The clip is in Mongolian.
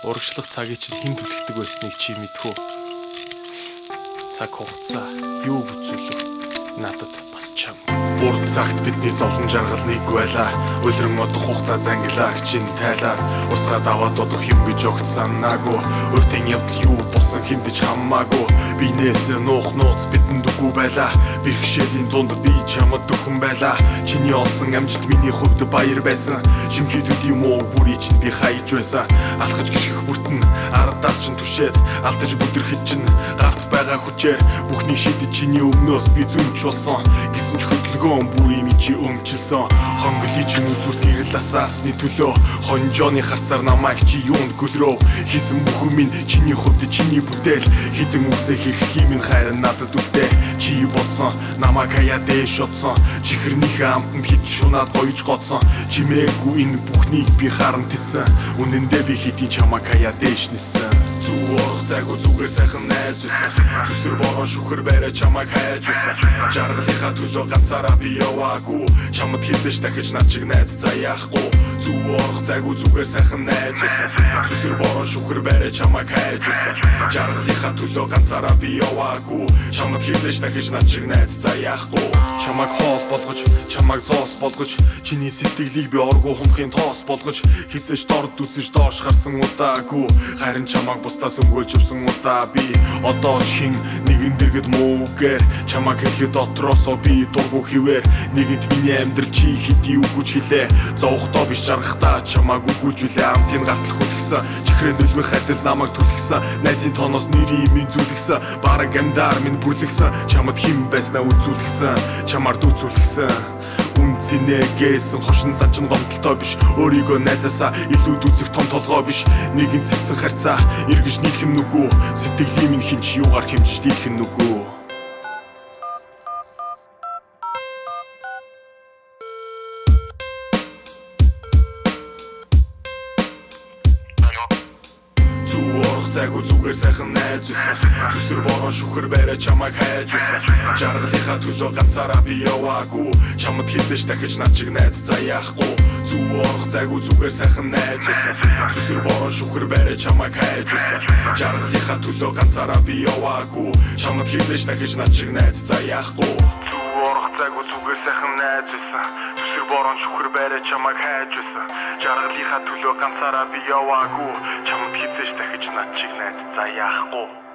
Урагшлах цагийг чинь хэн түлхдэг байсныг чи мэдхүү. Цаг хугацаа юу бүцүүлв надад бас чам. Урд цагт бидний зовлон жаргал нэг байлаа. Улиран одох хугацаа зангилаа чинь тайлаад урсгаад аваад одох юм гэж огт санаагүй. Өртийн явдал юу болсон хиндэж хамаагүй. Бинээс нуух нууц бидэнд үгүй байлаа. Бэрхшээлийн дунд би чамд дөхөн байлаа. Чиний олсон амжилт миний хувьд баяр байсан. Шимхийдүүд юм уу бүрий чинь би хайж байсан. Алхаж гიშгэх бүртэн ардаас чинь түшээд алдаж бүдэрхэд чинь гарт байгаа хүчээр бүхний шийдэж чиний өмнөөс би зүмч болсон. Гэсэн ч хөдөлгөөн бүрий минь чи өмчилсөн. Хонголи чинь үзүүрт гэрэл асаасны төлөө хонжооны харцаар намайг чи юунд гөлрөө. Хийсэн бүхэн минь чиний хувьд чиний бүтээл. Хідэн үсээ хэрхий минь хайран надад үлдээ. Чи бодсон намайг хаяа дээш отсон. Чихэрнийхээ амтанд хит шунаад гоёж гоцсон. Чимээгүй энэ бүхнийг би харан тисэн. Үнэндээ би хитийн чамайг хаяа дээш нисэн. Зүурх цагуу зүгээр сайхан найз байсан. Зүсэр борон шүхэр барай чамайг хайж байсан. Жаргалынхаа төлөө ганцаараа би яваагүй. Чамд хийсэж дахиж над чиг найз заяахгүй. Зүурх цагуу зүгээр сайхан найз байсан. Зүсэр борон шүхэр барай чамайг хайж байсан. Жаргалынхаа төлөө ганцаараа би яваагүй. Чамд хийсэж дахиж над чиг найз заяахгүй. Чамайг хоол болгож, чамайг зоос болгож, чиний сэтгэлийг би оргуу хумхын тоос болгож, хизэж дорд үзэж доош гарсан удаагүй. Харин чамайг бусдаас өмгөөлж явсан удаа би одоо хин нэгэн дэргэд муу үгээр чамайг хэлэхэд дотроосоо би дургу хിവэр нэгэнт миний амьдрал чи хэдий үгүйч хэлээ. Зовхдоо биш жаргахтаа чамайг үгүйжүүлээ. Амтын гартал хүлгсэн чихрээ нүлмэх хадил намайг түлхсэн. Найзын тооноос нэрийн минь зүлгсэн. Бараг амьдаар минь бүрлэгсэн. Чамд хим байснаа үзүүлгсэн. Чамаар дүүцүүлгсэн. Үнцэнэгээсэн хошин цачин гомдолтой биш. Өөрийгөө найзаасаа илүүд үзэх том толгой биш. Нэгэн цэцэн харьцаа эргэж нийлхэн нүгүү. Сэтгэлийн минь хинч юугаар хэмжиж дийлхэн нүгүү. Цагуу зүгээр сайхан найз байсан. Зүсэр борон шүхэр барай чамайг хайж байсан. Жаргалынхаа төлөө ганцаараа би яваагүй. Чамд хийсэж дахиж над чиг найз заяахгүй. Зүурх цагуу зүгээр сайхан найз байсан. Зүсэр борон шүхэр барай чамайг хайж байсан. Жаргалынхаа төлөө ганцаараа би яваагүй. Чамд хийсэж дахиж над чиг найз заяахгүй. Зүурх цагуу зүгээр сайхан найз байсан. Зүсэр борон шүхэр барай чамайг хайж байсан. Жаргалынхаа төлөө ганцаараа би яваагүй. Чамд хийсэж дахиж над чиг найз заяахгүй.